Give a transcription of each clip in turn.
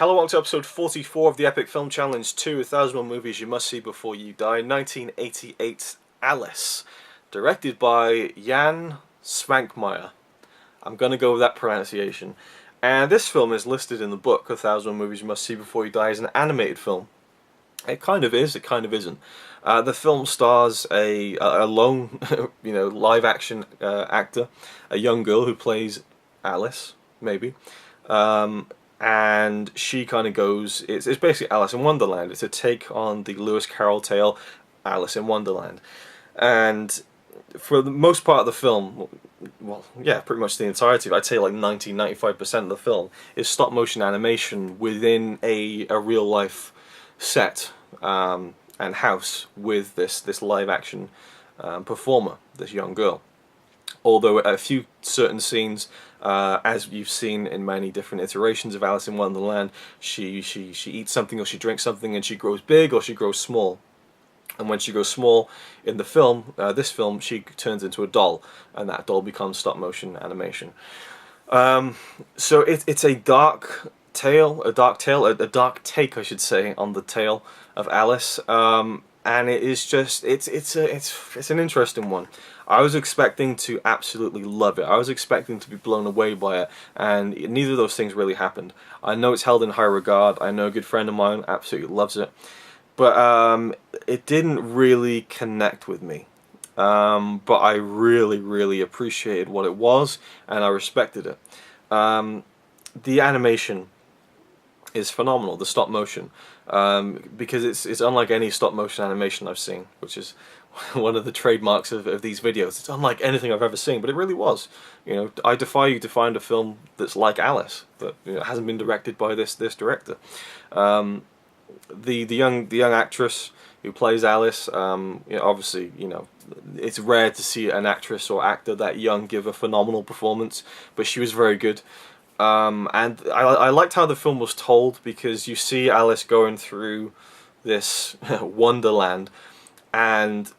Hello, welcome to episode 44 of the Epic Film Challenge 2, 1001 Movies You Must See Before You Die, 1988's Alice, directed by Jan Švankmajer. I'm going to go with that pronunciation. And this film is listed in the book, 1001 Movies You Must See Before You Die, as an animated film. It kind of is, it kind of isn't. The film stars a lone, live-action actor, a young girl who plays Alice, maybe. And she kind of goes, it's basically Alice in Wonderland. It's a take on the Lewis Carroll tale, Alice in Wonderland. And for the most part of the film, well, yeah, pretty much the entirety, I'd say like 90-95% of the film, is stop-motion animation within a real-life set and house with this live-action performer, this young girl. Although a few certain scenes, as you've seen in many different iterations of Alice in Wonderland, she eats something or she drinks something and she grows big or she grows small. And when she grows small in the film, this film, she turns into a doll, and that doll becomes stop-motion animation. So it's a dark tale, a dark take, I should say, on the tale of Alice. And it is just, it's an interesting one. I was expecting to absolutely love it. I was expecting to be blown away by it, and neither of those things really happened. I know it's held in high regard. I know a good friend of mine absolutely loves it, but it didn't really connect with me. But I really appreciated what it was, and I respected it. The animation is phenomenal, the stop motion, because it's unlike any stop motion animation I've seen, which is one of the trademarks of these videos. It's unlike anything I've ever seen, but it really was. You know, I defy you to find a film that's like Alice that hasn't been directed by this director. The young actress who plays Alice, obviously, it's rare to see an actress or actor that young give a phenomenal performance, but she was very good. And I liked how the film was told, because you see Alice going through this Wonderland, and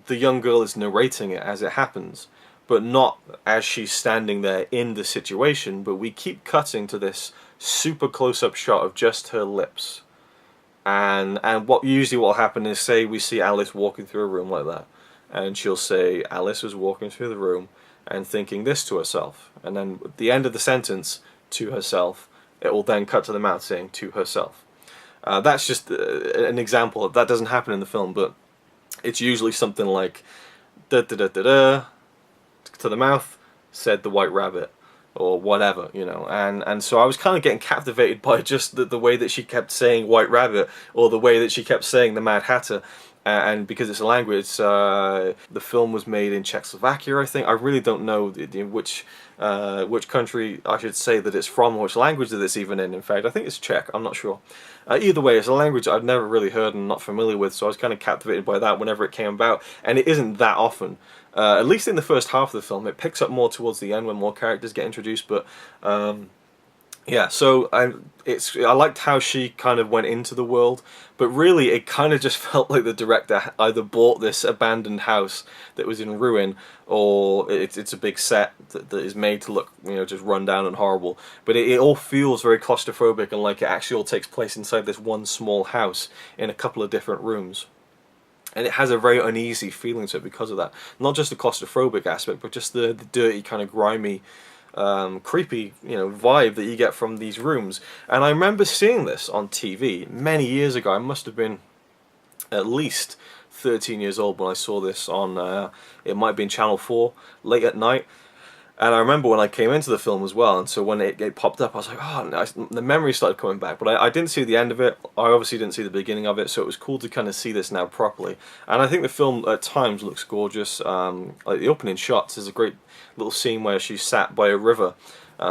the young girl is narrating it as it happens, but not as she's standing there in the situation, but we keep cutting to this super close-up shot of just her lips. And what usually will happen is, say we see Alice walking through a room like that, and she'll say Alice was walking through the room and thinking this to herself, and then at the end of the sentence, to herself, it will then cut to the mouth saying to herself. That's just an example. That doesn't happen in the film, but it's usually something like da da da da da to the mouth, said the White Rabbit, or whatever, and so I was kind of getting captivated by just the way that she kept saying White Rabbit, or the way that she kept saying the Mad Hatter. And because it's a language, the film was made in Czechoslovakia, I think. I really don't know which country I should say that it's from, which language that it's even in fact. I think it's Czech, I'm not sure. Either way, it's a language I've never really heard and not familiar with, so I was kind of captivated by that whenever it came about. And it isn't that often. At least in the first half of the film. It picks up more towards the end when more characters get introduced, but yeah, so I liked how she kind of went into the world, but really it kind of just felt like the director either bought this abandoned house that was in ruin, or it's a big set that is made to look, just run down and horrible. But it all feels very claustrophobic, and like it actually all takes place inside this one small house in a couple of different rooms. And it has a very uneasy feeling to it because of that. Not just the claustrophobic aspect, but just the dirty, kind of grimy, creepy, vibe that you get from these rooms. And I remember seeing this on TV many years ago. I must have been at least 13 years old when I saw this on, it might have been Channel 4, late at night. And I remember when I came into the film as well, and so when it popped up, I was like, oh, the memory started coming back. But I didn't see the end of it. I obviously didn't see the beginning of it, so it was cool to kind of see this now properly. And I think the film at times looks gorgeous. Like the opening shots, there's a great little scene where she's sat by a river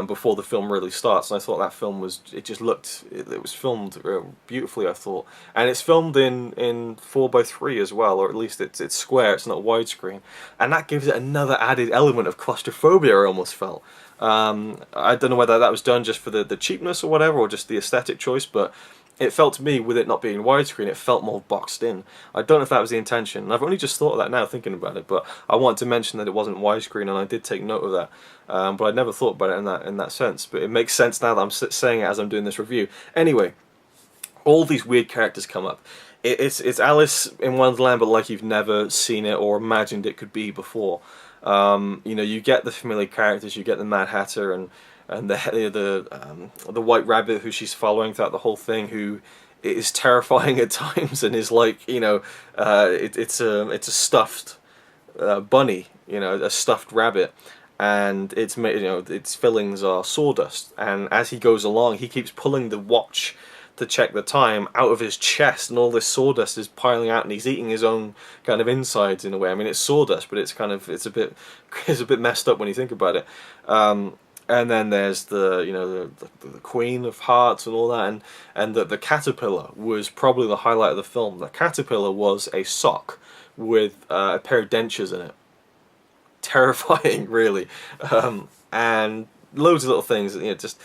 before the film really starts, and I thought that film was, it was filmed beautifully, I thought. And it's filmed in 4:3 as well, or at least it's square, it's not widescreen, and that gives it another added element of claustrophobia, I almost felt. I don't know whether that was done just for the cheapness or whatever, or just the aesthetic choice, but it felt to me, with it not being widescreen, it felt more boxed in. I don't know if that was the intention, and I've only just thought of that now thinking about it, but I want to mention that it wasn't widescreen, and I did take note of that. But I'd never thought about it in that sense, but it makes sense now that I'm saying it as I'm doing this review. Anyway, all these weird characters come up. It's Alice in Wonderland, but like you've never seen it or imagined it could be before. You know, you get the familiar characters, you get the Mad Hatter and the White Rabbit who she's following throughout the whole thing, who is terrifying at times and is like, you know, it's a stuffed bunny, you know, a stuffed rabbit, and its fillings are sawdust, and as he goes along, he keeps pulling the watch to check the time out of his chest, and all this sawdust is piling out, and he's eating his own kind of insides in a way. I mean, it's sawdust, but it's a bit messed up when you think about it. And then there's the Queen of Hearts and all that, and the caterpillar was probably the highlight of the film. The caterpillar was a sock with a pair of dentures in it. Terrifying, really, and loads of little things. You know, just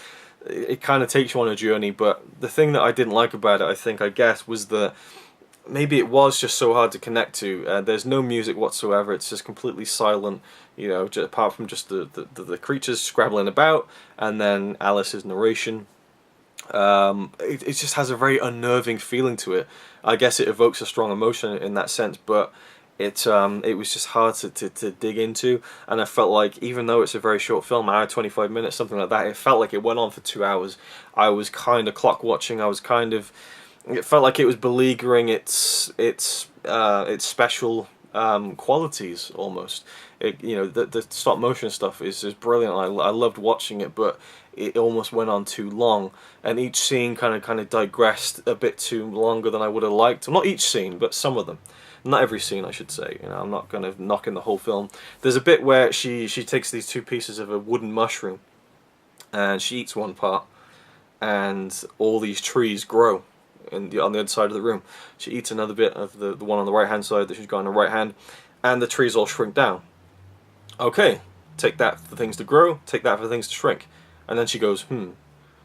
it kind of takes you on a journey. But the thing that I didn't like about it, I guess, was that maybe it was just so hard to connect to. There's no music whatsoever. It's just completely silent, you know, apart from just the creatures scrabbling about, and then Alice's narration. It just has a very unnerving feeling to it. I guess it evokes a strong emotion in that sense, but it was just hard to dig into, and I felt like, even though it's a very short film, hour 25 minutes, something like that, it felt like it went on for 2 hours. I was kind of clock watching. It felt like it was beleaguering its special qualities almost. The stop motion stuff is brilliant. I loved watching it, but it almost went on too long, and each scene kind of digressed a bit too longer than I would have liked. Well, not each scene, but some of them. Not every scene, I should say. You know, I'm not kind of knocking the whole film. There's a bit where she takes these two pieces of a wooden mushroom, and she eats one part, and all these trees grow on the other side of the room. She eats another bit of the one on the right hand side that she's got on the right hand, and the trees all shrink down. Okay, take that for things to grow, take that for things to shrink. And then she goes,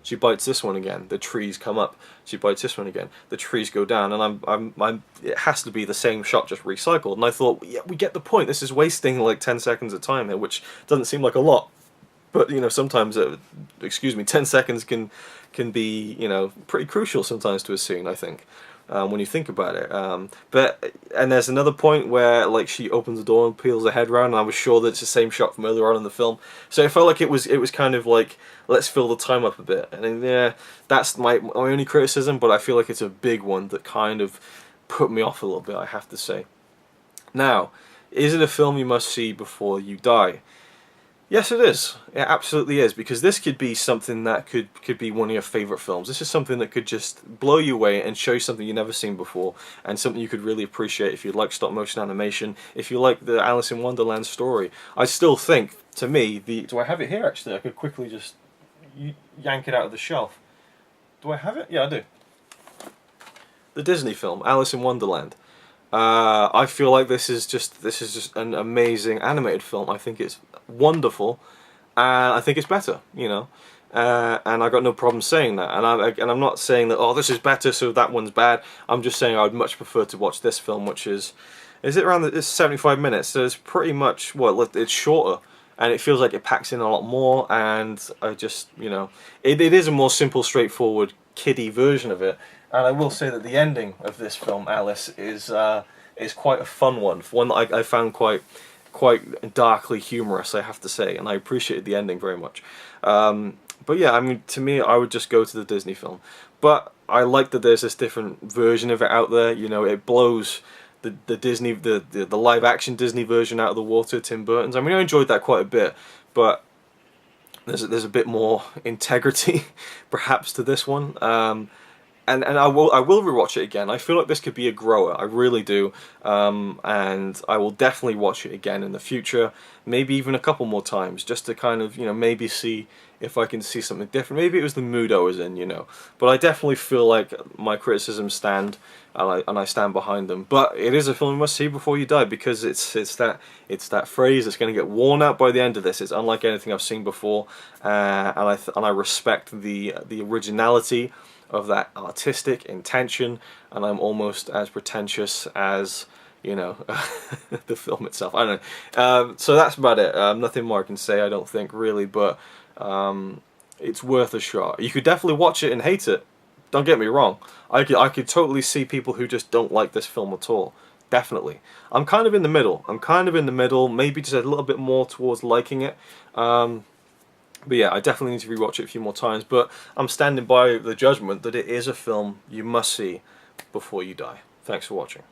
She bites this one again, the trees come up. She bites this one again, the trees go down. And it has to be the same shot, just recycled. And I thought, yeah, we get the point. This is wasting like 10 seconds of time here, which doesn't seem like a lot. But, you know, sometimes, 10 seconds can be, you know, pretty crucial sometimes to a scene, I think, when you think about it. And there's another point where, like, she opens the door and peels her head around, and I was sure that it's the same shot from earlier on in the film. So it felt like it was kind of like, let's fill the time up a bit. And yeah, that's my only criticism, but I feel like it's a big one that kind of put me off a little bit, I have to say. Now, is it a film you must see before you die? Yes, it is. It absolutely is, because this could be something that could be one of your favourite films. This is something that could just blow you away and show you something you've never seen before, and something you could really appreciate if you like stop motion animation, if you like the Alice in Wonderland story. I still think, to me, do I have it here actually? I could quickly just yank it out of the shelf. Do I have it? Yeah, I do. The Disney film, Alice in Wonderland. I feel like this is just an amazing animated film. I think it's wonderful, and I think it's better, you know, and I got no problem saying that. And I'm not saying that, oh, this is better, so that one's bad. I'm just saying I would much prefer to watch this film, which is it around it's 75 minutes, so it's pretty much it's shorter, and it feels like it packs in a lot more. And I just, you know, it is a more simple, straightforward, kiddie version of it. And I will say that the ending of this film, Alice, is quite a fun one that I found quite darkly humorous, I have to say, and I appreciated the ending very much. But yeah, I mean, to me, I would just go to the Disney film. But I like that there's this different version of it out there. You know, it blows the Disney, the live action Disney version out of the water, Tim Burton's. I mean, I enjoyed that quite a bit, but there's a bit more integrity, perhaps, to this one. And I will rewatch it again. I feel like this could be a grower. I really do. And I will definitely watch it again in the future. Maybe even a couple more times, just to kind of, you know, maybe see if I can see something different. Maybe it was the mood I was in, you know. But I definitely feel like my criticisms stand, and I stand behind them. But it is a film you must see before you die, because it's that phrase that's going to get worn out by the end of this. It's unlike anything I've seen before, and I respect the originality of that artistic intention, and I'm almost as pretentious as, you know, the film itself. I don't know. So that's about it. Nothing more I can say, I don't think, really, but it's worth a shot. You could definitely watch it and hate it. Don't get me wrong. I could totally see people who just don't like this film at all. Definitely. I'm kind of in the middle. Maybe just a little bit more towards liking it. But yeah, I definitely need to rewatch it a few more times. But I'm standing by the judgment that it is a film you must see before you die. Thanks for watching.